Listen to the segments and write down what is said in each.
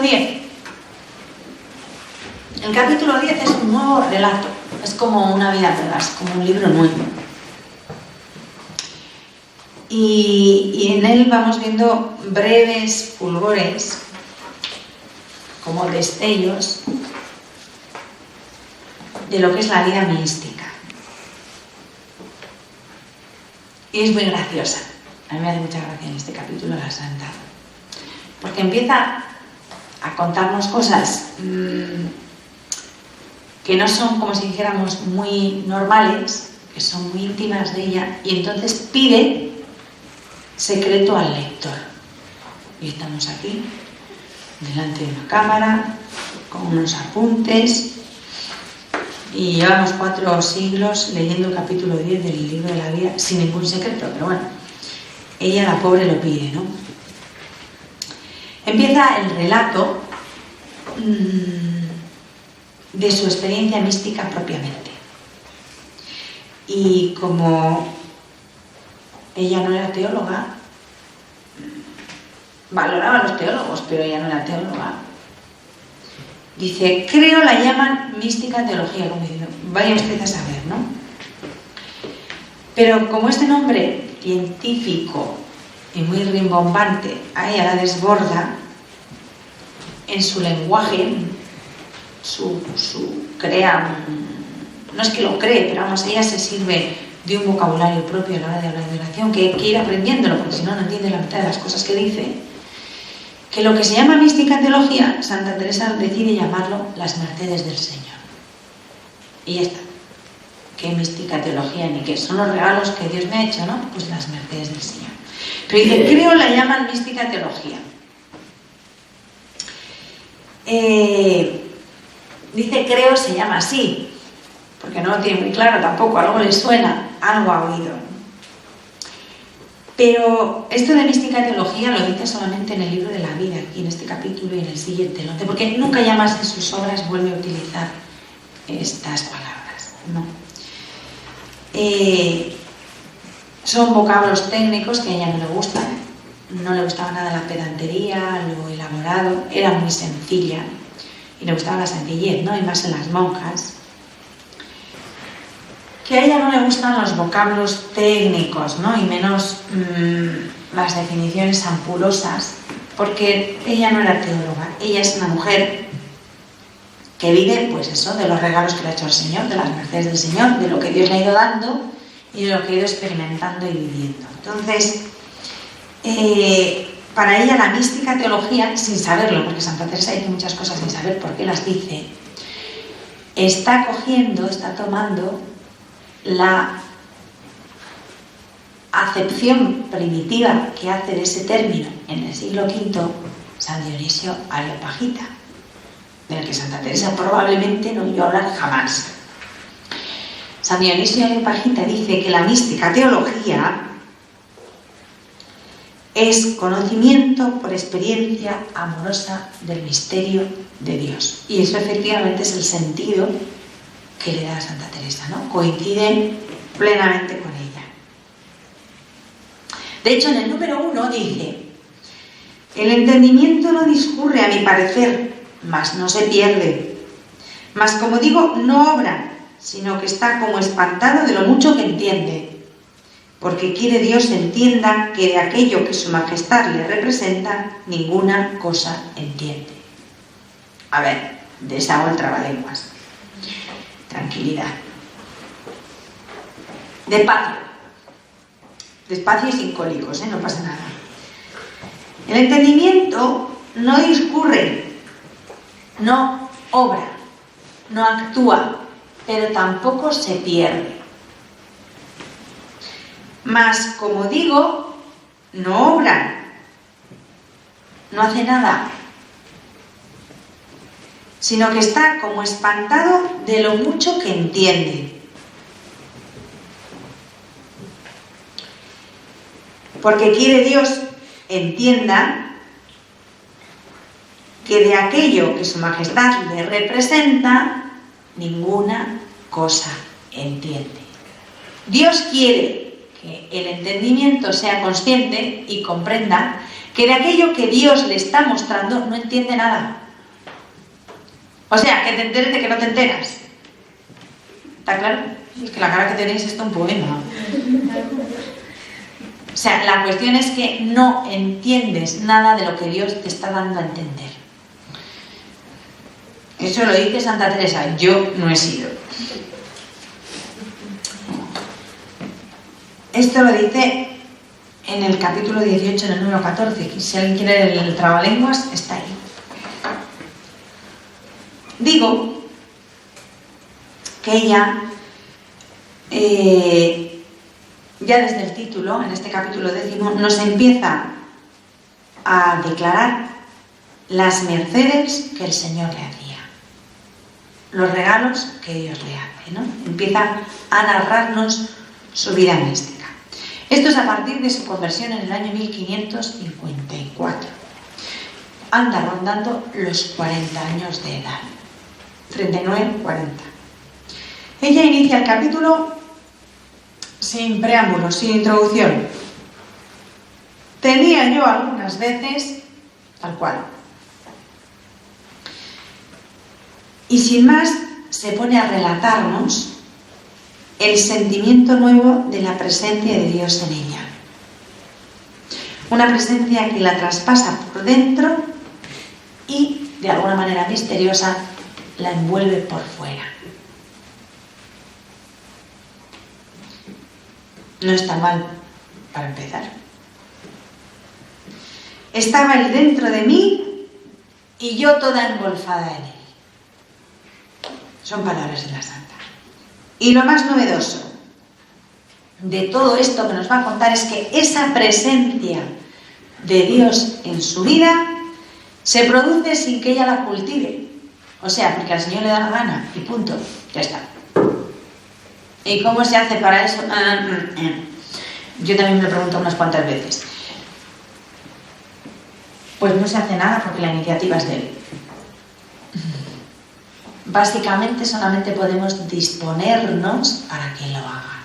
10. El capítulo 10 es un nuevo relato, es como una vida nueva, es como un libro nuevo. Y en él vamos viendo breves fulgores, como destellos, de lo que es la vida mística. Y es muy graciosa. A mí me hace mucha gracia en este capítulo la Santa, porque empieza a contarnos cosas que no son, como si dijéramos, muy normales, que son muy íntimas de ella, y entonces pide secreto al lector. Y estamos aquí, delante de una cámara, con unos apuntes, y llevamos 4 siglos leyendo el capítulo 10 del libro de la vida sin ningún secreto, pero bueno, ella, la pobre, lo pide, ¿no? Empieza el relato de su experiencia mística propiamente. Y como ella no era teóloga, valoraba a los teólogos, pero ella no era teóloga, dice, creo la llaman mística teología, como diciendo, vaya usted a saber, ¿no? Pero como este nombre científico y muy rimbombante a ella la desborda, en su lenguaje, no es que lo cree, pero vamos, ella se sirve de un vocabulario propio a la hora de hablar de oración, que hay que ir aprendiéndolo, porque si no, no entiende la mitad de las cosas que dice. Que lo que se llama mística teología, Santa Teresa decide llamarlo las mercedes del Señor. Y ya está. ¿Qué mística teología? Ni qué son los regalos que Dios me ha hecho, ¿no? Pues las mercedes del Señor. Pero dice, creo la llaman mística teología. Dice creo se llama así, porque no lo tiene muy claro tampoco, algo le suena, algo ha oído. Pero esto de mística teología lo dice solamente en el libro de la vida, aquí en este capítulo y en el siguiente, ¿no? Porque nunca ya más en sus obras vuelve a utilizar estas palabras, ¿no? Son vocablos técnicos que a ella no le gustan, no le gustaba nada la pedantería, lo elaborado, era muy sencilla y le gustaba la sencillez, ¿no? Y más en las monjas. Que a ella no le gustan los vocablos técnicos, ¿no? Y menos las definiciones ampulosas, porque ella no era teóloga, ella es una mujer que vive, pues eso, de los regalos que le ha hecho el Señor, de las mercedes del Señor, de lo que Dios le ha ido dando y de lo que ha ido experimentando y viviendo. Entonces, para ella la mística teología, sin saberlo, porque Santa Teresa dice muchas cosas sin saber por qué las dice, está tomando la acepción primitiva que hace de ese término en el siglo V San Dionisio Areopagita, del que Santa Teresa probablemente no oyó hablar jamás. San Dionisio Areopagita dice que la mística teología es conocimiento por experiencia amorosa del misterio de Dios. Y eso efectivamente es el sentido que le da a Santa Teresa, ¿no? Coincide plenamente con ella. De hecho, en el número 1 dice, el entendimiento no discurre a mi parecer, mas no se pierde. Mas como digo, no obra, sino que está como espantado de lo mucho que entiende. Porque quiere Dios entienda que de aquello que su majestad le representa, ninguna cosa entiende. A ver, deshago el trabalenguas. Tranquilidad. Despacio y sin cólicos, no pasa nada. El entendimiento no discurre, no obra, no actúa, pero tampoco se pierde. Mas, como digo, no obra, no hace nada, sino que está como espantado de lo mucho que entiende. Porque quiere Dios entienda que de aquello que su majestad le representa, ninguna cosa entiende. Dios quiere que el entendimiento sea consciente y comprenda que de aquello que Dios le está mostrando no entiende nada. O sea, que te enteres de que no te enteras. ¿Está claro? Es que la cara que tenéis es un poema. O sea, la cuestión es que no entiendes nada de lo que Dios te está dando a entender. Eso lo dice Santa Teresa, yo no he sido. Esto lo dice en el capítulo 18, en el número 14. Si alguien quiere el trabalenguas, está ahí. Digo que ella, ya desde el título, en este capítulo 10, nos empieza a declarar las mercedes que el Señor le hacía, los regalos que Dios le hace, ¿no? Empieza a narrarnos su vida mística. Esto es a partir de su conversión en el año 1554. Anda rondando los 40 años de edad. 39, 40. Ella inicia el capítulo sin preámbulos, sin introducción. Tenía yo algunas veces, tal cual. Y sin más, se pone a relatarnos el sentimiento nuevo de la presencia de Dios en ella. Una presencia que la traspasa por dentro y, de alguna manera misteriosa, la envuelve por fuera. No está mal, para empezar. Estaba él dentro de mí y yo toda engolfada en él. Son palabras de la Santa. Y lo más novedoso de todo esto que nos va a contar es que esa presencia de Dios en su vida se produce sin que ella la cultive. O sea, porque al Señor le da la gana y punto, ya está. ¿Y cómo se hace para eso? Yo también me lo pregunto unas cuantas veces. Pues no se hace nada porque la iniciativa es de él. Básicamente solamente podemos disponernos para que lo haga.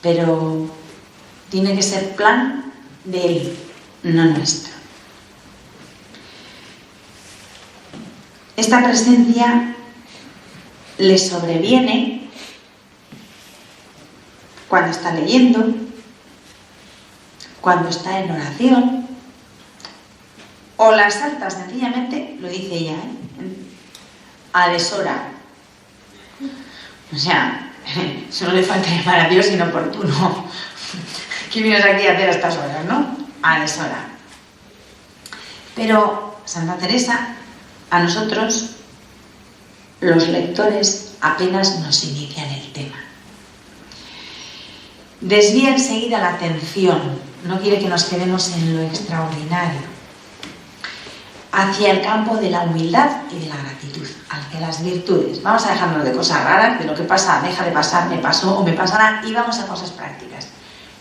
Pero tiene que ser plan de él, no nuestro. Esta presencia le sobreviene cuando está leyendo, cuando está en oración, o la salta sencillamente, lo dice ella, a deshora. O sea, solo le falta llamar a Dios inoportuno. ¿Qué vienes aquí a hacer a estas horas, no? A deshora. Pero Santa Teresa, a nosotros, los lectores, apenas nos inician el tema. Desvía enseguida la atención, no quiere que nos quedemos en lo extraordinario, hacia el campo de la humildad y de la gratitud, hacia las virtudes. Vamos a dejarnos de cosas raras, de lo que pasa, deja de pasar, me pasó o me pasará, y vamos a cosas prácticas.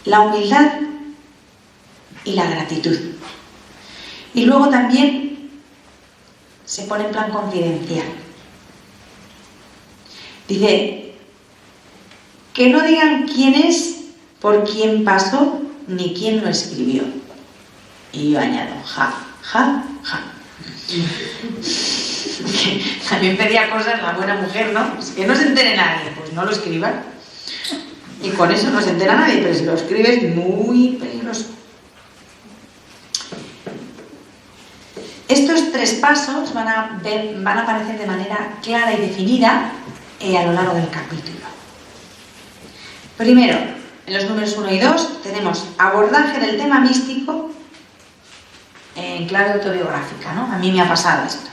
La humildad y la gratitud. Y luego también se pone en plan confidencial. Dice, que no digan quién es, por quién pasó, ni quién lo escribió. Y yo añado, ja, ja, ja. También pedía cosas la buena mujer, ¿no? Pues que no se entere nadie, pues no lo escriban. Y con eso no se entera nadie, pero si lo escribes, muy peligroso. Estos tres pasos van a aparecer de manera clara y definida a lo largo del capítulo. Primero, en los números 1 y 2 tenemos abordaje del tema místico en clave autobiográfica, ¿no? A mí me ha pasado esto.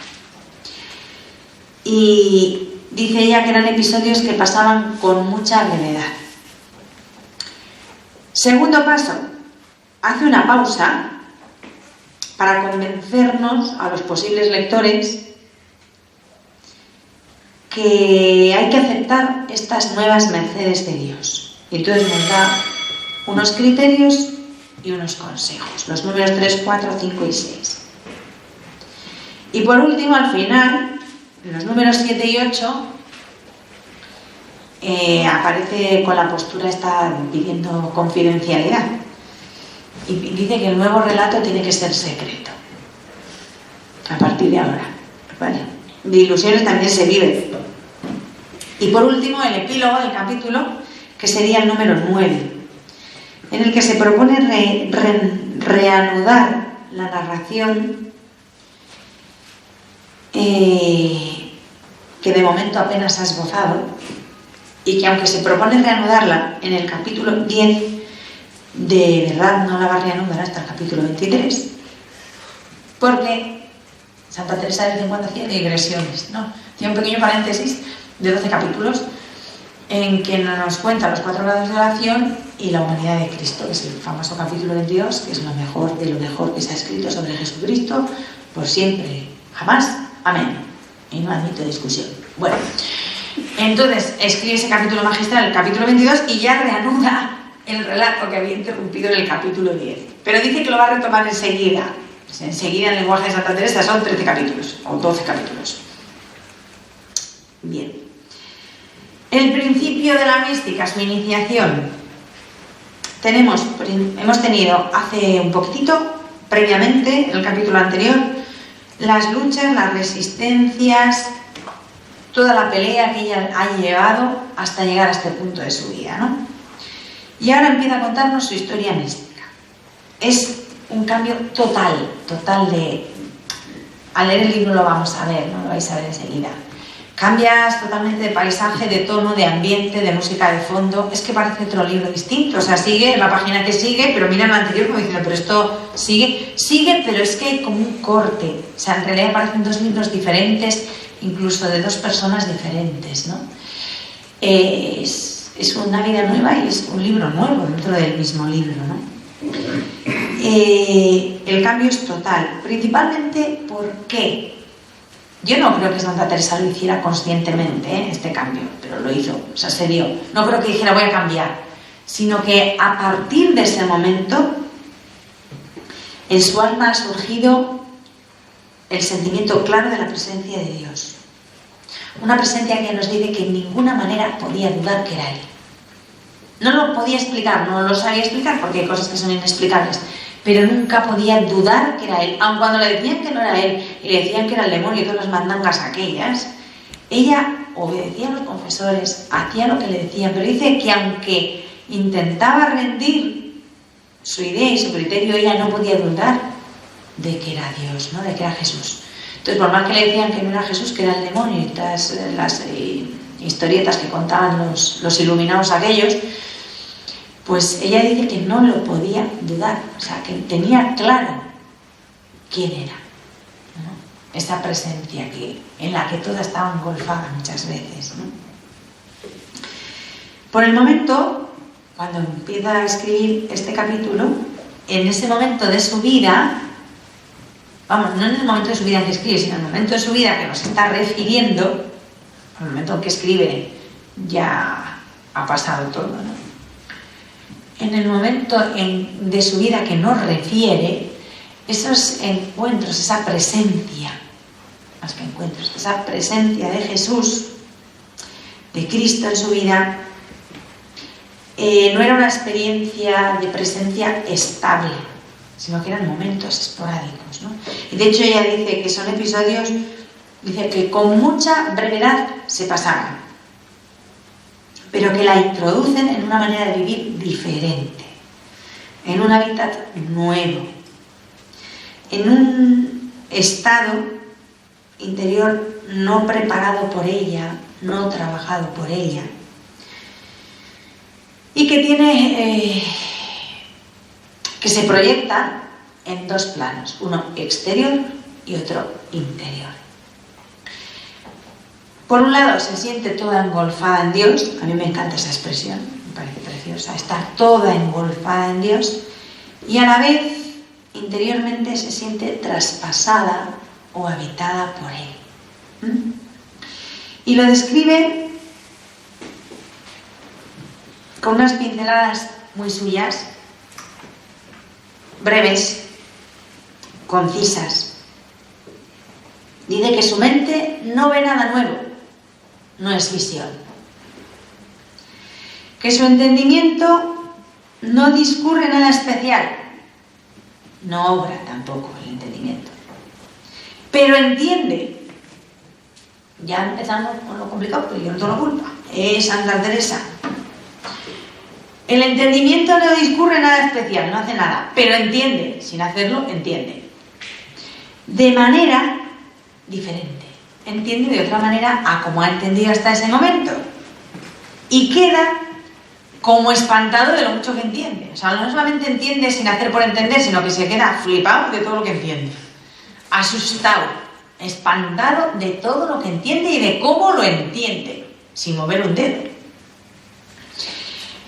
Y dice ella que eran episodios que pasaban con mucha brevedad. Segundo paso, hace una pausa para convencernos a los posibles lectores que hay que aceptar estas nuevas mercedes de Dios. Y entonces nos da unos criterios y unos consejos, los números 3, 4, 5 y 6. Y por último, al final, en los números 7 y 8, aparece con la postura esta pidiendo confidencialidad. Y dice que el nuevo relato tiene que ser secreto. A partir de ahora. ¿Vale? De ilusiones también se vive. Y por último, el epílogo del capítulo, que sería el número 9, en el que se propone reanudar la narración que de momento apenas ha esbozado, y que aunque se propone reanudarla en el capítulo 10, de verdad no la va a reanudar hasta el capítulo 23, porque Santa Teresa de vez en cuando hacía digresiones, ¿no? Tiene un pequeño paréntesis de 12 capítulos en que nos cuenta los 4 grados de oración y la humanidad de Cristo, que es el famoso capítulo 22, que es lo mejor de lo mejor que se ha escrito sobre Jesucristo por siempre, jamás, amén. Y no admito discusión. Bueno, entonces escribe ese capítulo magistral, el capítulo 22, y ya reanuda el relato que había interrumpido en el capítulo 10. Pero dice que lo va a retomar enseguida. Enseguida, en el lenguaje de Santa Teresa, son 13 capítulos, o 12 capítulos. Bien. El principio de la mística, su iniciación. Hemos tenido hace un poquitito, previamente, en el capítulo anterior, las luchas, las resistencias, toda la pelea que ella ha llevado hasta llegar a este punto de su vida, ¿no? Y ahora empieza a contarnos su historia mística. Es un cambio total de... Al leer el libro lo vamos a ver, ¿no? Lo vais a ver enseguida. Cambias totalmente de paisaje, de tono, de ambiente, de música de fondo. Es que parece otro libro distinto. O sea, sigue la página que sigue, pero mira la anterior como diciendo, pero esto sigue, pero es que hay como un corte. O sea, en realidad parecen 2 libros diferentes, incluso de 2 personas diferentes, ¿no? Es una vida nueva y es un libro nuevo dentro del mismo libro, ¿no? El cambio es total. Principalmente, ¿por qué? Yo no creo que Santa Teresa lo hiciera conscientemente, este cambio, pero lo hizo, o sea, se dio. No creo que dijera voy a cambiar, sino que a partir de ese momento en su alma ha surgido el sentimiento claro de la presencia de Dios. Una presencia que nos dice que en ninguna manera podía dudar que era Él. No lo podía explicar, no lo sabía explicar porque hay cosas que son inexplicables, pero nunca podía dudar que era Él. Aun cuando le decían que no era Él y le decían que era el demonio y todas las mandangas aquellas, ella obedecía a los confesores, hacía lo que le decían, pero dice que aunque intentaba rendir su idea y su criterio, ella no podía dudar de que era Dios, ¿no? De que era Jesús. Entonces, por más que le decían que no era Jesús, que era el demonio y todas las historietas que contaban los iluminados aquellos, pues ella dice que no lo podía dudar, o sea, que tenía claro quién era, ¿no? Esa presencia en la que toda estaba engolfada muchas veces, ¿no? Por el momento, cuando empieza a escribir este capítulo, en ese momento de su vida, vamos, no en el momento de su vida en que escribe, sino en el momento de su vida que nos está refiriendo, en el momento en que escribe ya ha pasado todo, ¿no? En el momento de su vida que nos refiere, esos encuentros, esa presencia, más que encuentros, esa presencia de Jesús, de Cristo en su vida, no era una experiencia de presencia estable, sino que eran momentos esporádicos, ¿no? Y de hecho ella dice que son episodios, dice que con mucha brevedad se pasaban, pero que la introducen en una manera de vivir diferente, en un hábitat nuevo, en un estado interior no preparado por ella, no trabajado por ella, y que tiene que se proyecta en 2 planos, uno exterior y otro interior. Por un lado, se siente toda engolfada en Dios. A mí me encanta esa expresión, me parece preciosa, estar toda engolfada en Dios, y a la vez, interiormente, se siente traspasada o habitada por Él. Y lo describe con unas pinceladas muy suyas, breves, concisas. Dice que su mente no ve nada nuevo, no es visión. Que su entendimiento no discurre nada especial, no obra tampoco el entendimiento. Pero entiende. Ya empezamos con lo complicado, pero yo no tengo la culpa. Santa Teresa. El entendimiento no discurre nada especial, no hace nada, pero entiende. Sin hacerlo, entiende. De manera diferente. Entiende de otra manera a como ha entendido hasta ese momento. Y queda como espantado de lo mucho que entiende. O sea, no solamente entiende sin hacer por entender, sino que se queda flipado de todo lo que entiende. Asustado, espantado de todo lo que entiende y de cómo lo entiende, sin mover un dedo.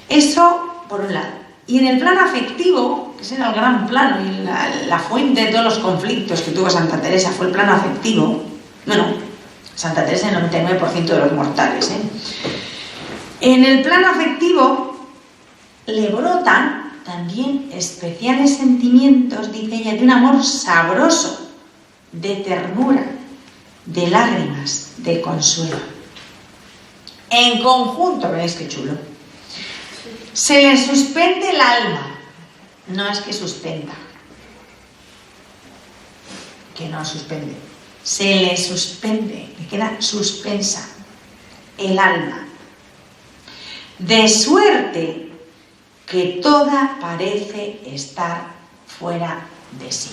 Eso, por un lado. Y en el plano afectivo, que ese era el gran plano y la fuente de todos los conflictos que tuvo Santa Teresa, fue el plano afectivo. Bueno, Santa Teresa el 99% de los mortales, En el plano afectivo le brotan también especiales sentimientos, dice ella, de un amor sabroso, de ternura, de lágrimas, de consuelo. En conjunto, ¿veis qué chulo? Se le suspende el alma, no es que suspenda, que no suspende, se le suspende, le queda suspensa el alma, de suerte que toda parece estar fuera de sí.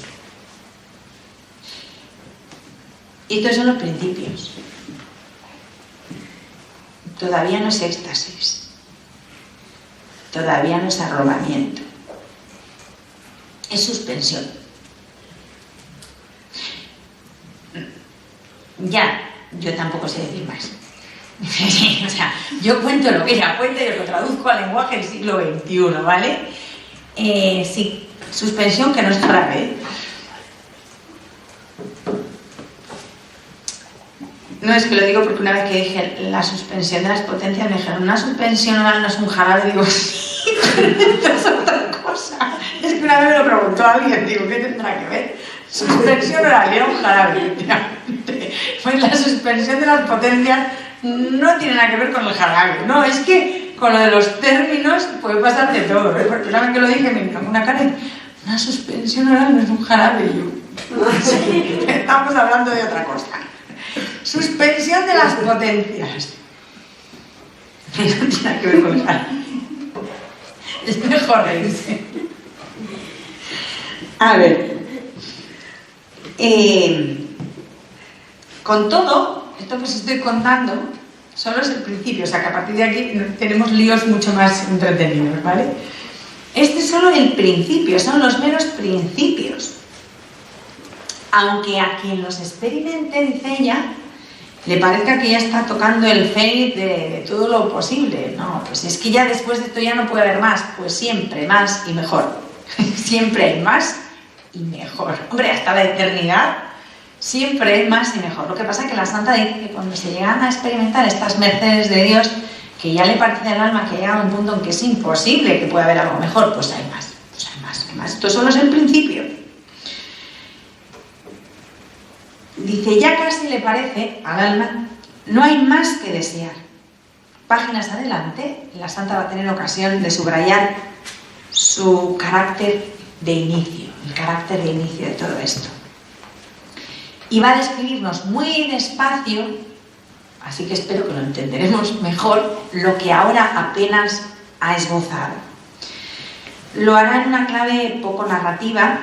Y estos son los principios. Todavía no es éxtasis. Todavía no es arrobamiento. Es suspensión. Ya, yo tampoco sé decir más. O sea, yo cuento lo que ella cuenta y lo traduzco al lenguaje del siglo XXI, ¿vale? Sí, suspensión que no es grave, ¿eh? No, es que lo digo porque una vez que dije la suspensión de las potencias me dijeron, una suspensión oral no es un jarabe, digo, sí, pero esto es otra cosa. Es que una vez me lo preguntó alguien, digo, ¿qué tendrá que ver? Suspensión oral era un jarabe, efectivamente. Pues la suspensión de las potencias no tiene nada que ver con el jarabe, no, es que con lo de los términos puede pasar de todo, ¿eh? Porque una vez que lo dije me miró una cara y una suspensión oral no es un jarabe, y yo, sí, estamos hablando de otra cosa. Suspensión de las potencias. No tiene nada que ver con el jarabe. Es mejor reírse. A ver. Con todo, esto que os estoy contando solo es el principio, o sea que a partir de aquí tenemos líos mucho más entretenidos, ¿vale? Este es solo el principio, son los meros principios. Aunque a quien los experimente, dice ella, le parezca que ya está tocando el cenit de todo lo posible. No, pues es que ya después de esto ya no puede haber más. Pues siempre más y mejor. Siempre hay más y mejor. Hombre, hasta la eternidad siempre hay más y mejor. Lo que pasa es que la santa dice que cuando se llegan a experimentar estas mercedes de Dios, que ya le parece al alma que llega a un punto en que es imposible que pueda haber algo mejor, pues hay más. Pues hay más, hay más. Esto solo es el principio. Dice, ya casi le parece al alma, no hay más que desear. Páginas adelante, la santa va a tener ocasión de subrayar su carácter de inicio, el carácter de inicio de todo esto. Y va a describirnos muy despacio, así que espero que lo entenderemos mejor, lo que ahora apenas ha esbozado. Lo hará en una clave poco narrativa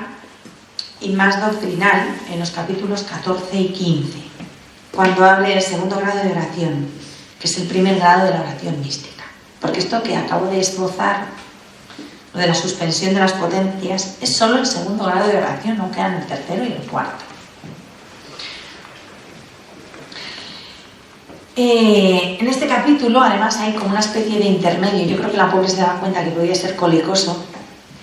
y más doctrinal en los capítulos 14 y 15, cuando hable del segundo grado de oración, que es el primer grado de la oración mística. Porque esto que acabo de esbozar, lo de la suspensión de las potencias, es solo el segundo grado de oración, no quedan el tercero y el cuarto. En este capítulo, además, hay como una especie de intermedio. Yo creo que la pobre se daba cuenta que podía ser colicoso,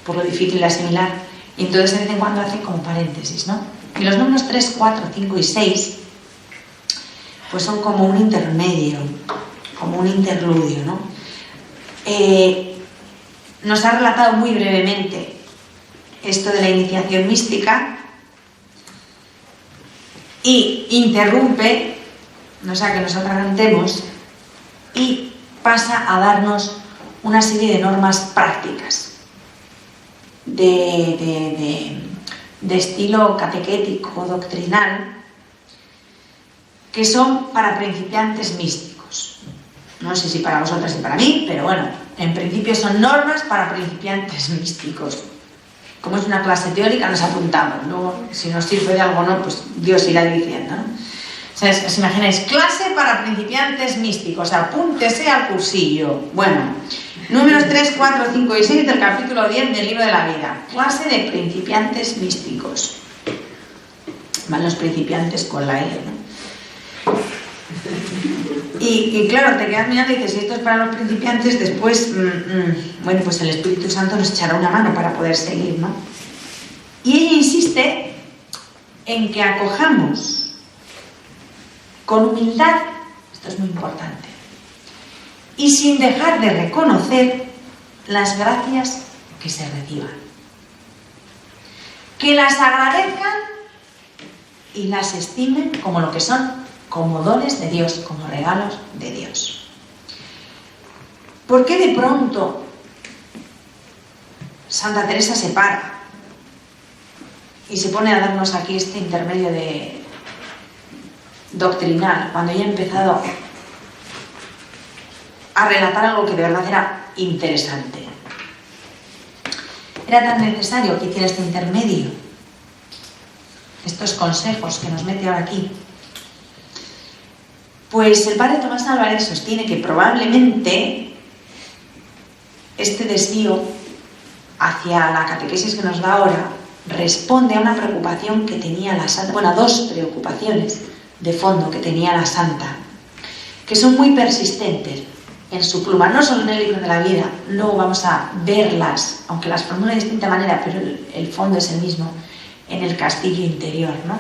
por lo difícil de asimilar, y entonces de vez en cuando hace como paréntesis, ¿no? Y los números 3, 4, 5 y 6 pues son como un intermedio, como un interludio, ¿no? Nos ha relatado muy brevemente esto de la iniciación mística y interrumpe, no sea que nos atragantemos, y pasa a darnos una serie de normas prácticas de de estilo catequético, doctrinal, que son para principiantes místicos. No sé si para vosotras y para mí, pero bueno, en principio son normas para principiantes místicos. Como es una clase teórica, nos apuntamos. Luego, si nos sirve de algo o no, pues Dios irá diciendo, ¿no? O sea, os imagináis, clase para principiantes místicos, apúntese al cursillo. Bueno, números 3, 4, 5 y 6 del capítulo 10 del libro de la vida. Clase de principiantes místicos. Van los principiantes con la E, ¿no? Y claro, te quedas mirando y dices, si esto es para los principiantes, después, bueno, pues el Espíritu Santo nos echará una mano para poder seguir, ¿no? Y ella insiste en que acojamos con humildad, esto es muy importante, y sin dejar de reconocer las gracias que se reciban. Que las agradezcan y las estimen como lo que son, como dones de Dios, como regalos de Dios. ¿Por qué de pronto Santa Teresa se para y se pone a darnos aquí este intermedio de doctrinal, cuando ella ha empezado a relatar algo que de verdad era interesante? Era tan necesario que hiciera este intermedio, estos consejos que nos mete ahora aquí. Pues el padre Tomás Álvarez sostiene que probablemente este desvío hacia la catequesis que nos da ahora responde a una preocupación que tenía la santa, bueno, a dos preocupaciones de fondo que tenía la santa, que son muy persistentes en su pluma, no solo en el libro de la vida, luego vamos a verlas, aunque las formula de distinta manera, pero el fondo es el mismo, en el castillo interior, ¿no?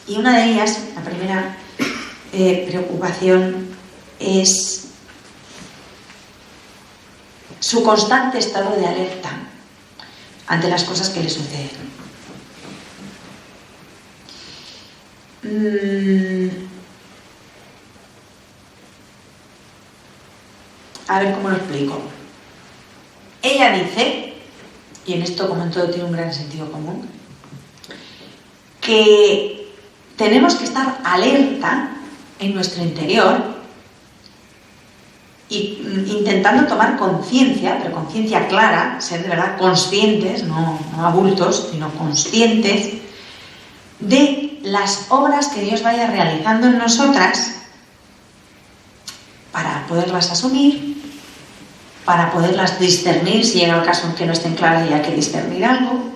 Y una de ellas, la primera preocupación, es su constante estado de alerta ante las cosas que le suceden. A ver cómo lo explico. Ella dice, y en esto como en todo tiene un gran sentido común, que tenemos que estar alerta en nuestro interior y intentando tomar conciencia, pero conciencia clara, ser de verdad conscientes, no abultos, sino conscientes de las obras que Dios vaya realizando en nosotras para poderlas asumir, para poderlas discernir, si llega el caso en que no estén claras y hay que discernir algo,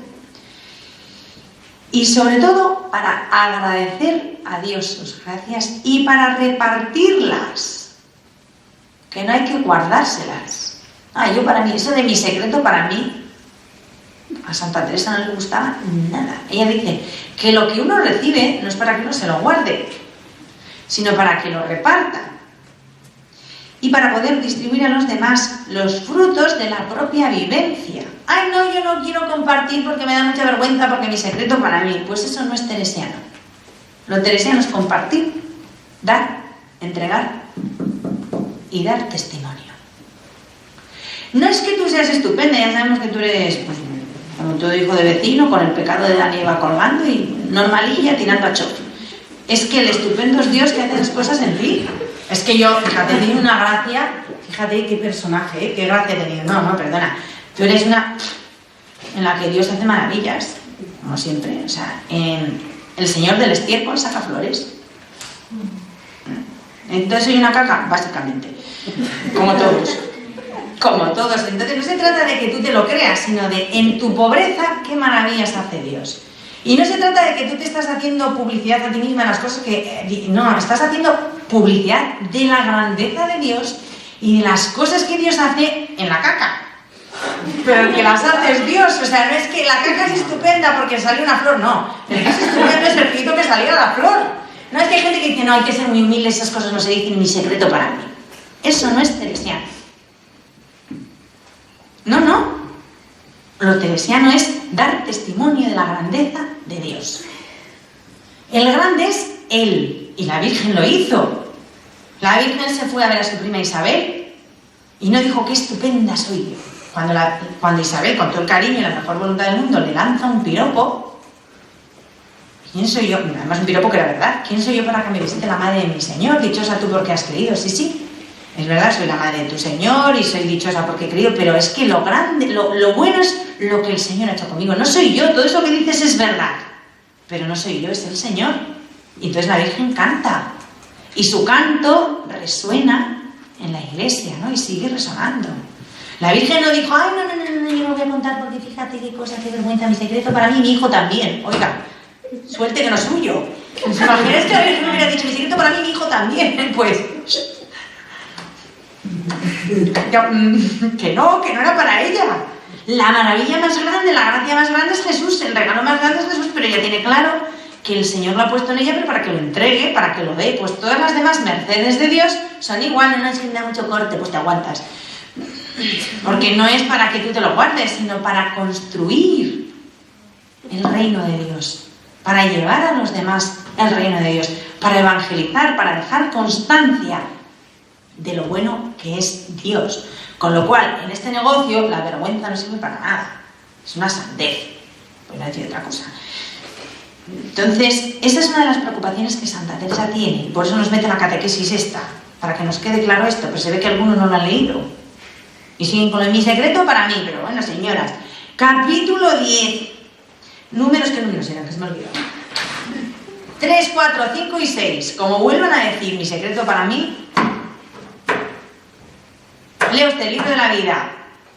y sobre todo para agradecer a Dios sus gracias y para repartirlas, que no hay que guardárselas. Yo para mí, eso de mi secreto para mí, a Santa Teresa no le gustaba nada. Ella dice que lo que uno recibe no es para que uno se lo guarde, sino para que lo reparta y para poder distribuir a los demás los frutos de la propia vivencia. No, yo no quiero compartir porque me da mucha vergüenza, porque mi secreto para mí. Pues eso no es teresiano. Lo teresiano es compartir, dar, entregar y dar testimonio. No es que tú seas estupenda, ya sabemos que tú eres, pues, como todo hijo de vecino, con el pecado de Adán y Eva colgando y normalilla tirando a choque. Es que el estupendo es Dios que hace las cosas en ti. Es que yo, fíjate, tengo una gracia, fíjate qué personaje, qué gracia he tenido. No, perdona, tú eres una en la que Dios hace maravillas, como siempre. O sea, en El Señor del Estiércol saca flores. Entonces soy una caca, básicamente, como todos. Entonces no se trata de que tú te lo creas, sino de en tu pobreza, qué maravillas hace Dios. Y no se trata de que tú te estás haciendo publicidad a ti misma en las cosas que... No, estás haciendo publicidad de la grandeza de Dios y de las cosas que Dios hace en la caca. Pero el que las hace es Dios. O sea, no es que la caca es estupenda porque salió una flor, no. El que es estupendo es el frito que salió la flor. No es que hay gente que dice, no, hay que ser muy humilde, esas cosas no se dicen, mi secreto para mí. Eso no es teresiano. No. Lo teresiano es dar testimonio de la grandeza de Dios. El grande es Él, y la Virgen lo hizo. La Virgen se fue a ver a su prima Isabel y no dijo, qué estupenda soy yo. cuando Isabel, con todo el cariño y la mejor voluntad del mundo, le lanza un piropo, ¿quién soy yo? Además un piropo que era verdad. ¿Quién soy yo para que me visite la madre de mi Señor? Dichosa tú porque has creído. Sí, sí, es verdad, soy la madre de tu Señor y soy dichosa porque he creído, pero es que lo grande, lo bueno es lo que el Señor ha hecho conmigo. No soy yo, todo eso que dices es verdad, pero no soy yo, es el Señor. Y entonces la Virgen canta y su canto resuena en la iglesia, ¿no? Y sigue resonando. La Virgen no dijo, ay, no, yo no voy a contar porque fíjate qué cosa, qué vergüenza, mi secreto para mí, mi hijo también. Oiga, suerte que no es suyo. ¿Os imagináis que la Virgen hubiera dicho, mi secreto para mí, mi hijo también? Pues, que no era para ella. La maravilla más grande, la gracia más grande es Jesús, el regalo más grande es Jesús, pero ella tiene claro que el Señor lo ha puesto en ella, pero para que lo entregue, para que lo dé. Pues todas las demás mercedes de Dios son igual, no es que me da mucho corte, pues te aguantas. Porque no es para que tú te lo guardes, sino para construir el reino de Dios, para llevar a los demás el reino de Dios, para evangelizar, para dejar constancia de lo bueno que es Dios. Con lo cual, en este negocio, la vergüenza no sirve para nada. Es una sandez. Pues no decir otra cosa. Entonces, esa es una de las preocupaciones que Santa Teresa tiene. Por eso nos mete la catequesis esta, para que nos quede claro esto. Pero se ve que algunos no lo han leído. Y siguen con mi secreto para mí. Pero bueno, señoras. Capítulo 10. Números, ¿qué números eran? Que se me olvidó. 3, 4, 5 y 6. Como vuelvan a decir mi secreto para mí, lea usted el libro de la vida,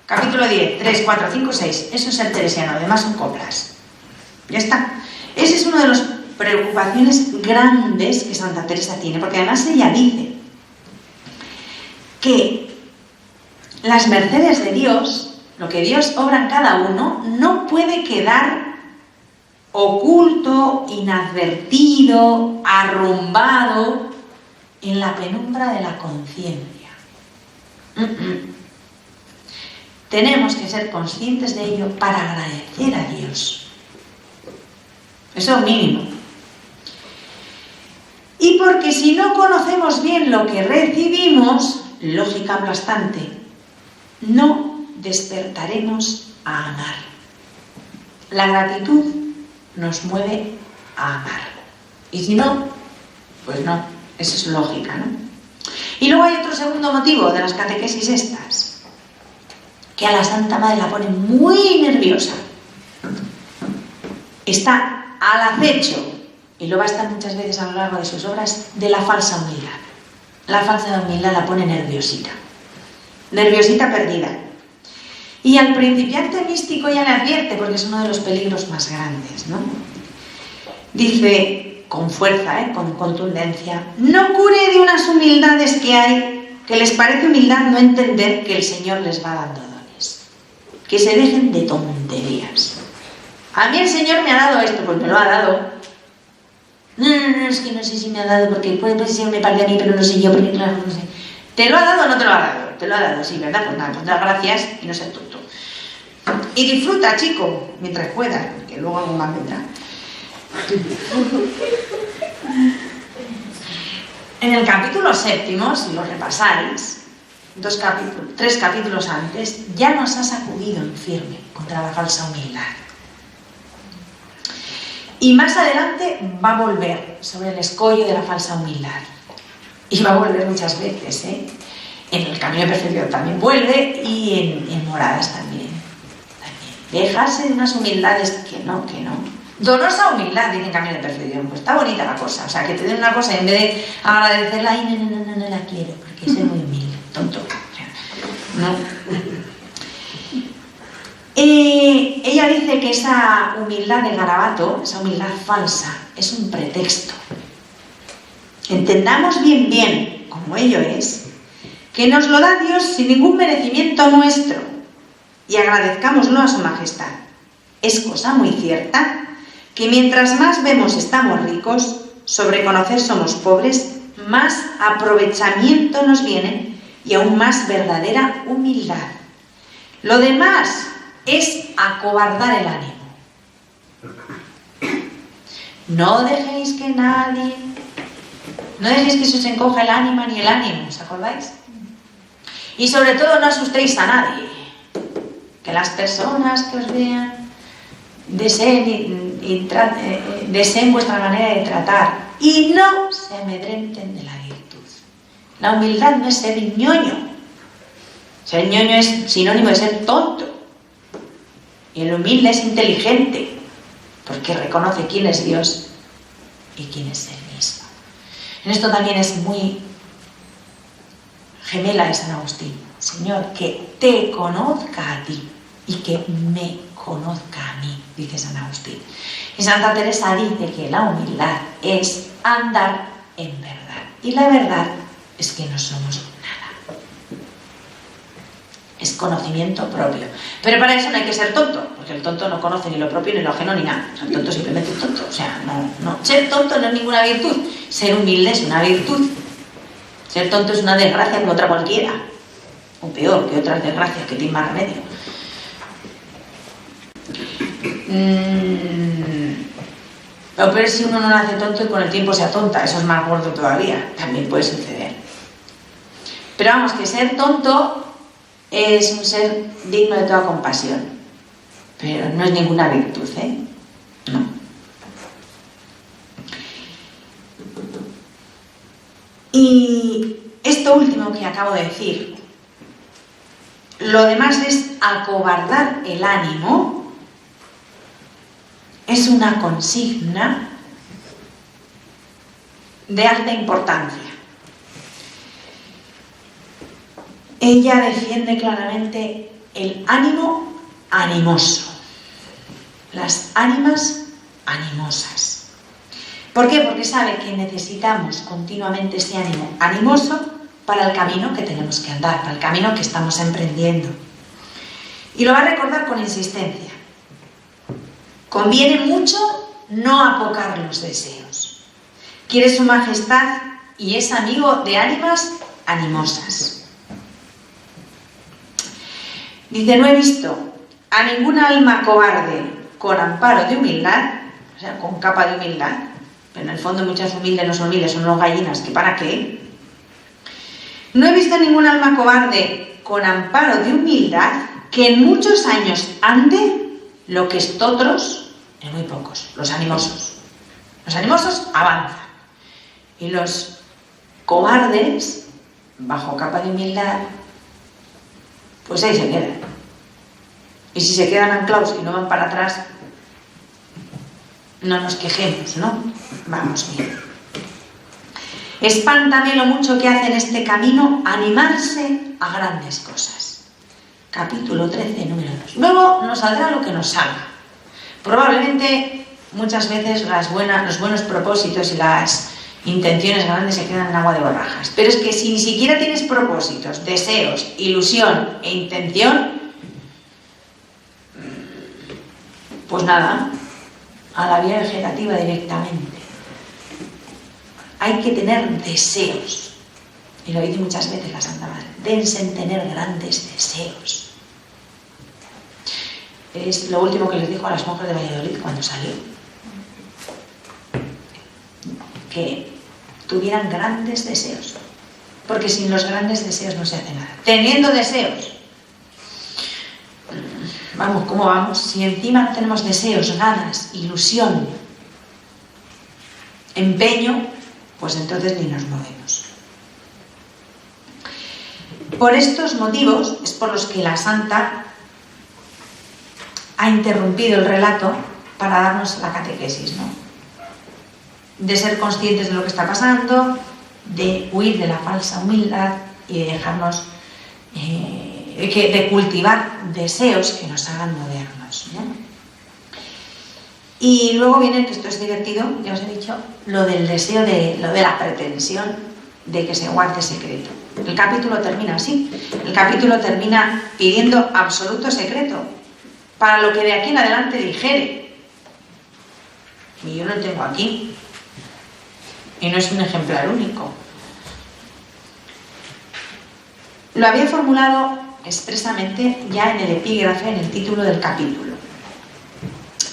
capítulo 10, 3, 4, 5, 6. Eso es el teresiano, además son coplas. Ya está. Esa es una de las preocupaciones grandes que Santa Teresa tiene, porque además ella dice que las mercedes de Dios, lo que Dios obra en cada uno, no puede quedar oculto, inadvertido, arrumbado en la penumbra de la conciencia. Tenemos que ser conscientes de ello para agradecer a Dios. Eso es lo mínimo. Y porque si no conocemos bien lo que recibimos, lógica aplastante, no despertaremos a amar. La gratitud nos mueve a amar. Y si no, pues no. Eso es lógica, ¿no? Y luego hay otro segundo motivo de las catequesis estas, que a la Santa Madre la pone muy nerviosa. Está al acecho, y lo va a estar muchas veces a lo largo de sus obras, de la falsa humildad. La falsa humildad la pone nerviosita. Nerviosita perdida. Y al principiante místico ya le advierte, porque es uno de los peligros más grandes, ¿no? Dice con fuerza, con contundencia, no cure de unas humildades que hay, que les parece humildad no entender que el Señor les va dando dones. Que se dejen de tonterías. A mí el Señor me ha dado esto, pues me lo ha dado. No, es que no sé si me ha dado, porque puede ser me parte a mí, pero no sé yo, porque claro, no sé. ¿Te lo ha dado o no te lo ha dado? Te lo ha dado, sí, ¿verdad? Pues nada, pues da gracias y no seas tonto. Y disfruta, chico, mientras puedas, porque luego algo más vendrá. En el capítulo 7, si lo repasáis, 3 capítulos antes, ya nos ha sacudido en firme contra la falsa humildad. Y más adelante va a volver sobre el escollo de la falsa humildad. Y va a volver muchas veces, En el camino de perfección también vuelve y en moradas también. Dejarse de unas humildades que no. Donosa humildad, dice en camino de perfección. Pues está bonita la cosa. O sea, que te den una cosa y en vez de agradecerla, ay, no la quiero, porque soy muy humilde, tonto. No. Ella dice que esa humildad de garabato, esa humildad falsa, es un pretexto. Entendamos bien, como ello es, que nos lo da Dios sin ningún merecimiento nuestro y agradezcámoslo a su majestad. Es cosa muy cierta que mientras más vemos estamos ricos, sobre conocer somos pobres, más aprovechamiento nos viene y aún más verdadera humildad. Lo demás es acobardar el ánimo. No dejéis que se os encoja el ánimo ni el ánimo, ¿os acordáis? Y sobre todo no asustéis a nadie. que las personas que os vean deseen vuestra manera de tratar y no se amedrenten de la virtud. La humildad no es ser ñoño. Ser ñoño es sinónimo de ser tonto. Y el humilde es inteligente, porque reconoce quién es Dios y quién es él mismo. En esto también es muy gemela de San Agustín. Señor, que te conozca a ti y que me conozca a mí, dice San Agustín. Y Santa Teresa dice que la humildad es andar en verdad. Y la verdad es que no somos nada. Es conocimiento propio. Pero para eso no hay que ser tonto, porque el tonto no conoce ni lo propio, ni lo ajeno, ni nada. El tonto es simplemente tonto. O sea, no. Ser tonto no es ninguna virtud. Ser humilde es una virtud. Ser tonto es una desgracia como otra cualquiera. O peor que otras desgracias que tienen más remedio. Lo peor es si uno no nace tonto y con el tiempo se atonta. Eso es más gordo todavía. También puede suceder. Pero vamos, que ser tonto es un ser digno de toda compasión. Pero no es ninguna virtud, ¿eh? No. Y esto último que acabo de decir, lo demás es acobardar el ánimo, es una consigna de alta importancia. Ella defiende claramente el ánimo animoso, las ánimas animosas. ¿Por qué? Porque sabe que necesitamos continuamente ese ánimo animoso para el camino que tenemos que andar, para el camino que estamos emprendiendo. Y lo va a recordar con insistencia. Conviene mucho no apocar los deseos. Quiere su majestad y es amigo de ánimas animosas. Dice, no he visto a ninguna alma cobarde con amparo de humildad, o sea, con capa de humildad, pero en el fondo muchas humildes no son humildes, son unos gallinas, ¿que para qué? No he visto a ningún alma cobarde con amparo de humildad que en muchos años ande lo que estotros en muy pocos, los animosos. Los animosos avanzan y los cobardes, bajo capa de humildad, pues ahí se quedan. Y si se quedan anclados y no van para atrás, no nos quejemos, ¿no? Vamos bien. Espántame lo mucho que hace en este camino animarse a grandes cosas. Capítulo 13, número 2. Luego nos saldrá lo que nos salga. Probablemente muchas veces los buenos propósitos y las intenciones grandes se quedan en agua de borrajas. Pero es que si ni siquiera tienes propósitos, deseos, ilusión e intención, pues nada, a la vía vegetativa directamente. Hay que tener deseos. Y lo dice muchas veces la Santa Madre. Dense en tener grandes deseos. Es lo último que les dijo a las monjas de Valladolid cuando salió. Que tuvieran grandes deseos. Porque sin los grandes deseos no se hace nada. Teniendo deseos. Vamos, ¿cómo vamos? Si encima no tenemos deseos, ganas, ilusión, empeño, pues entonces ni nos movemos. Por estos motivos es por los que la Santa ha interrumpido el relato para darnos la catequesis, ¿no? De ser conscientes de lo que está pasando, de huir de la falsa humildad y de dejarnos, de cultivar deseos que nos hagan movernos, ¿no? Y luego viene, que esto es divertido, ya os he dicho, lo del deseo lo de la pretensión de que se guarde secreto. El capítulo termina así. El capítulo termina pidiendo absoluto secreto para lo que de aquí en adelante dijere. Y yo lo tengo aquí. Y no es un ejemplar único. Lo había formulado expresamente ya en el epígrafe, en el título del capítulo.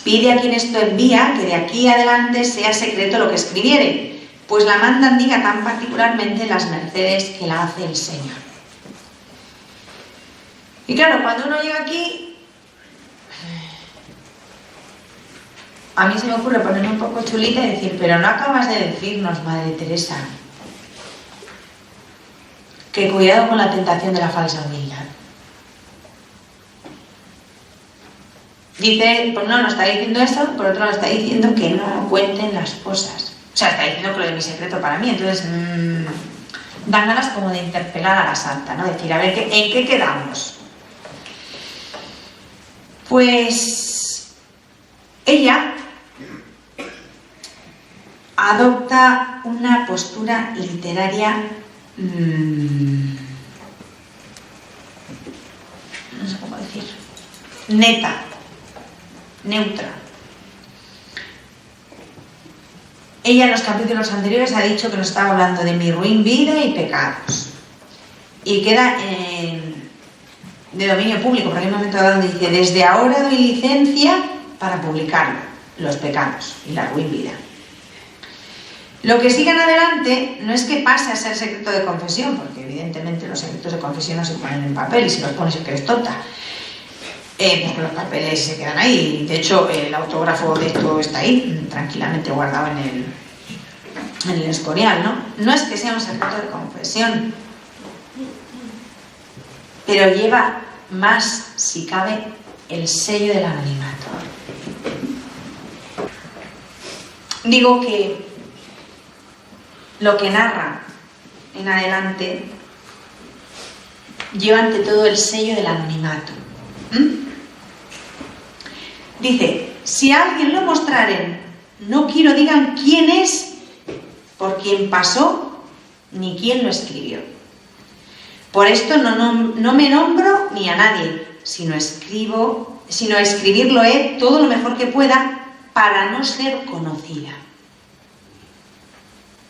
Pide a quien esto envía que de aquí adelante sea secreto lo que escribiere, pues la mandan diga tan particularmente las mercedes que la hace el Señor. Y claro, cuando uno llega aquí, a mí se me ocurre ponerme un poco chulita y decir, pero no acabas de decirnos, Madre Teresa, que cuidado con la tentación de la falsa humildad. Dice, pues no está diciendo eso, por otro lado está diciendo que no cuenten las cosas. O sea, está diciendo que lo de mi secreto para mí, entonces dan ganas como de interpelar a la santa, ¿no? Decir, a ver, ¿en qué quedamos? Pues ella adopta una postura literaria no sé cómo decir, neta, neutra. Ella en los capítulos anteriores ha dicho que nos estaba hablando de mi ruin vida y pecados. Y queda de dominio público, porque hay un momento dado donde dice, desde ahora doy licencia para publicarlo, los pecados y la ruin vida. Lo que sigue en adelante no es que pase a ser secreto de confesión, porque evidentemente los secretos de confesión no se ponen en papel y si los pones es que eres tonta. Porque los papeles se quedan ahí. De hecho, el autógrafo de esto está ahí, tranquilamente guardado en el Escorial, ¿no? No es que sea un secreto de confesión, pero lleva más, si cabe, el sello del anonimato. Digo que lo que narra en adelante lleva ante todo el sello del anonimato. Dice, si a alguien lo mostraren, no quiero digan quién es, por quién pasó, ni quién lo escribió. Por esto no me nombro ni a nadie, sino escribirlo todo lo mejor que pueda para no ser conocida.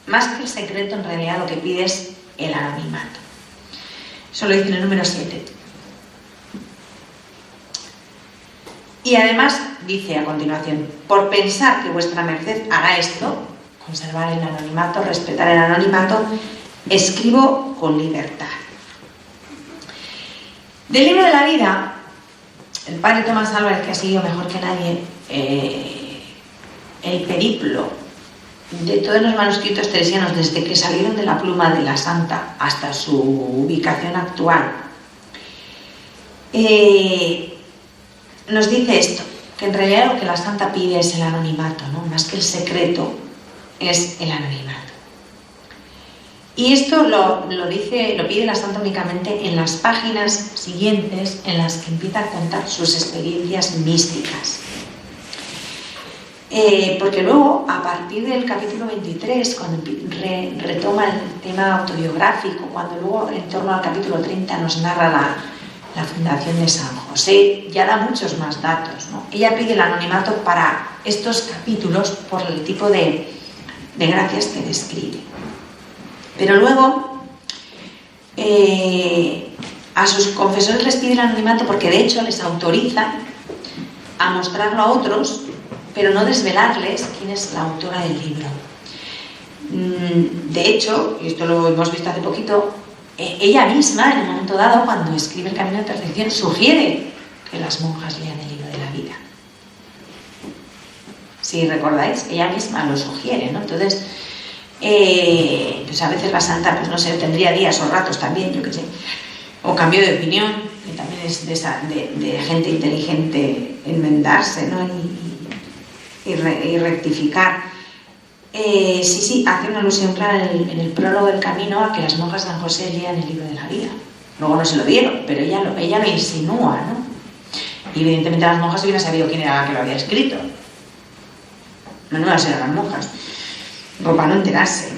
Más que el secreto, en realidad lo que pide es el anonimato. Eso lo dice en el número 7. Y además dice a continuación, por pensar que vuestra merced hará esto, conservar el anonimato, respetar el anonimato, escribo con libertad. Del libro de la vida, el padre Tomás Álvarez, que ha seguido mejor que nadie el periplo de todos los manuscritos teresianos desde que salieron de la pluma de la santa hasta su ubicación actual, nos dice esto, que en realidad lo que la santa pide es el anonimato, ¿no? Más que el secreto, es el anonimato. Y esto lo pide la santa únicamente en las páginas siguientes en las que empieza a contar sus experiencias místicas. Porque luego, a partir del capítulo 23, cuando retoma el tema autobiográfico, cuando luego en torno al capítulo 30 nos narra la fundación de San José, ya da muchos más datos, ¿no? Ella pide el anonimato para estos capítulos por el tipo de gracias que describe. Pero luego a sus confesores les pide el anonimato porque de hecho les autoriza a mostrarlo a otros, pero no desvelarles quién es la autora del libro. De hecho, y esto lo hemos visto hace poquito, ella misma, en un momento dado, cuando escribe El Camino de Perfección, sugiere que las monjas lean el libro de la vida. Si recordáis, ella misma lo sugiere, ¿no? Entonces, pues a veces la santa, pues no sé, tendría días o ratos también, yo qué sé, o cambio de opinión, que también es de gente inteligente enmendarse, ¿no? Y rectificar. Sí, hace una alusión clara en el prólogo del Camino a que las monjas de San José lean el libro de la vida. Luego no se lo dieron, pero ella lo insinúa, ¿no? Y evidentemente las monjas hubieran sabido quién era la que lo había escrito. Menudas eran las monjas, para no enterarse.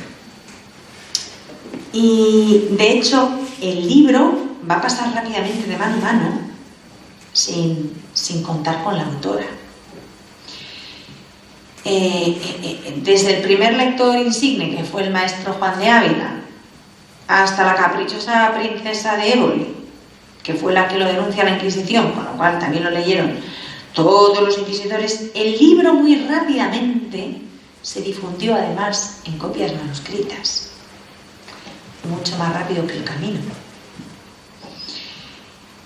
Y de hecho, el libro va a pasar rápidamente de mano en mano sin contar con la autora. Desde el primer lector insigne, que fue el maestro Juan de Ávila, hasta la caprichosa princesa de Éboli, que fue la que lo denuncia a la Inquisición, con lo cual también lo leyeron todos los inquisidores, el libro muy rápidamente se difundió además en copias manuscritas, mucho más rápido que el Camino.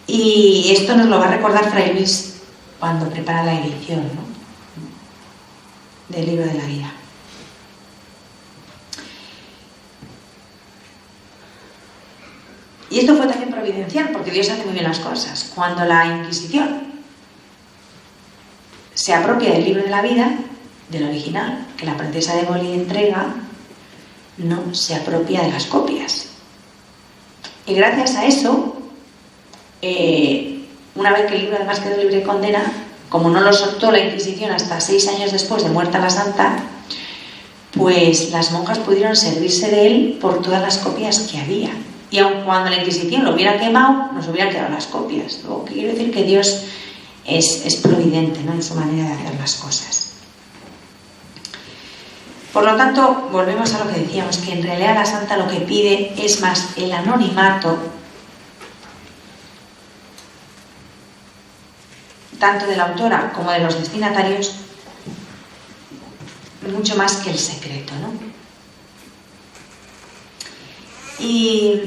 Y esto nos lo va a recordar Fray Luis cuando prepara la edición, ¿no? del libro de la vida. Y esto fue también providencial, porque Dios hace muy bien las cosas. Cuando la Inquisición se apropia del libro de la vida, del original, que la princesa de Boli entrega, no se apropia de las copias. Y gracias a eso, una vez que el libro además quedó libre de condena, como no lo soltó la Inquisición hasta 6 años después de muerta la santa, pues las monjas pudieron servirse de él por todas las copias que había. Y aun cuando la Inquisición lo hubiera quemado, nos hubieran quedado las copias. Lo que quiero decir que Dios es providente, ¿no?, en su manera de hacer las cosas. Por lo tanto, volvemos a lo que decíamos, que en realidad la santa lo que pide es más el anonimato, tanto de la autora como de los destinatarios, mucho más que el secreto, ¿no? Y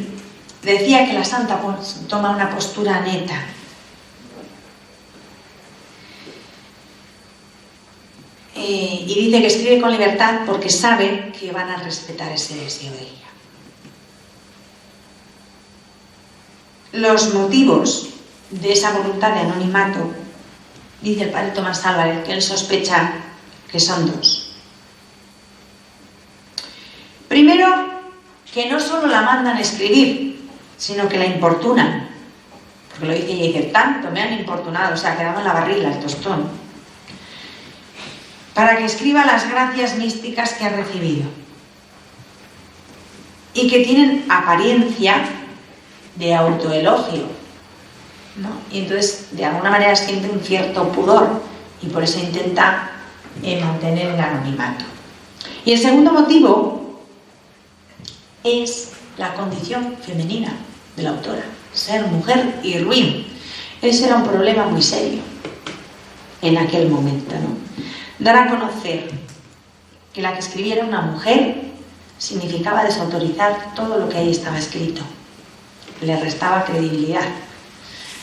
decía que la santa toma una postura neta. Y dice que escribe con libertad porque sabe que van a respetar ese deseo de ella. Los motivos de esa voluntad de anonimato, dice el padre Tomás Álvarez, que él sospecha que son 2. Primero, que no solo la mandan a escribir, sino que la importunan. Porque lo dice ella, dice, tanto me han importunado, o sea, quedaba en la barriga el tostón, para que escriba las gracias místicas que ha recibido y que tienen apariencia de autoelogio, ¿no? Y entonces de alguna manera siente un cierto pudor y por eso intenta mantener el anonimato. Y el segundo motivo es la condición femenina de la autora, ser mujer y ruin. Ese era un problema muy serio en aquel momento, ¿no? Dar a conocer que la que escribiera una mujer significaba desautorizar todo lo que ahí estaba escrito. Le restaba credibilidad.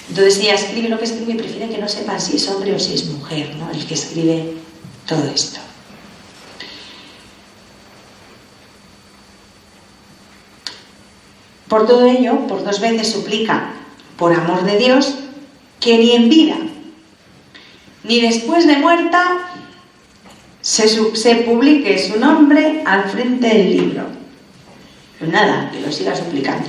Entonces ella escribe lo que escribe y prefiere que no sepan si es hombre o si es mujer, ¿no?, el que escribe todo esto. Por todo ello, por 2 veces suplica, por amor de Dios, que ni en vida ni después de muerta se publique su nombre al frente del libro. Pues nada, que lo siga suplicando.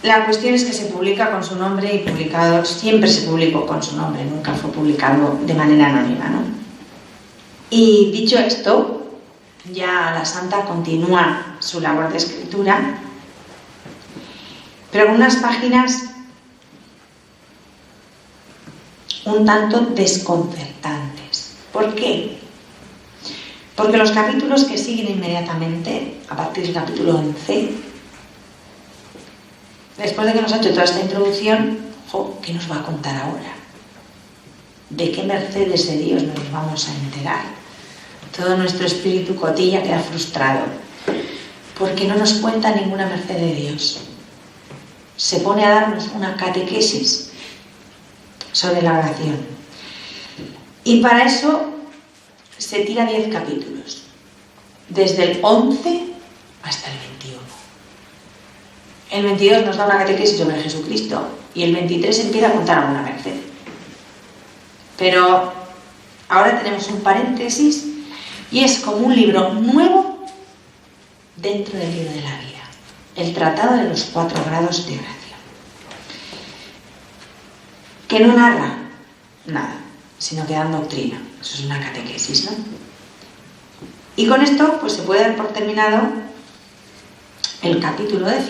La cuestión es que se publica con su nombre y publicado, siempre se publicó con su nombre, nunca fue publicado de manera anónima, ¿no? Y dicho esto, ya la santa continúa su labor de escritura, pero con unas páginas un tanto desconcertantes. ¿Por qué? Porque los capítulos que siguen inmediatamente, a partir del capítulo 11, después de que nos ha hecho toda esta introducción, ¿qué nos va a contar ahora? ¿De qué mercedes de Dios nos vamos a enterar? Todo nuestro espíritu cotilla queda frustrado, porque no nos cuenta ninguna merced de Dios. Se pone a darnos una catequesis sobre la oración. Y para eso se tira 10 capítulos, desde el 11 hasta el 21. El 22 nos da una catequesis sobre Jesucristo y el 23 empieza a contar alguna merced. Pero ahora tenemos un paréntesis y es como un libro nuevo dentro del libro de la vida, el Tratado de los 4 grados de oración, que no narra nada, sino que da doctrina. Eso es una catequesis, ¿no? Y con esto pues se puede dar por terminado el capítulo 10.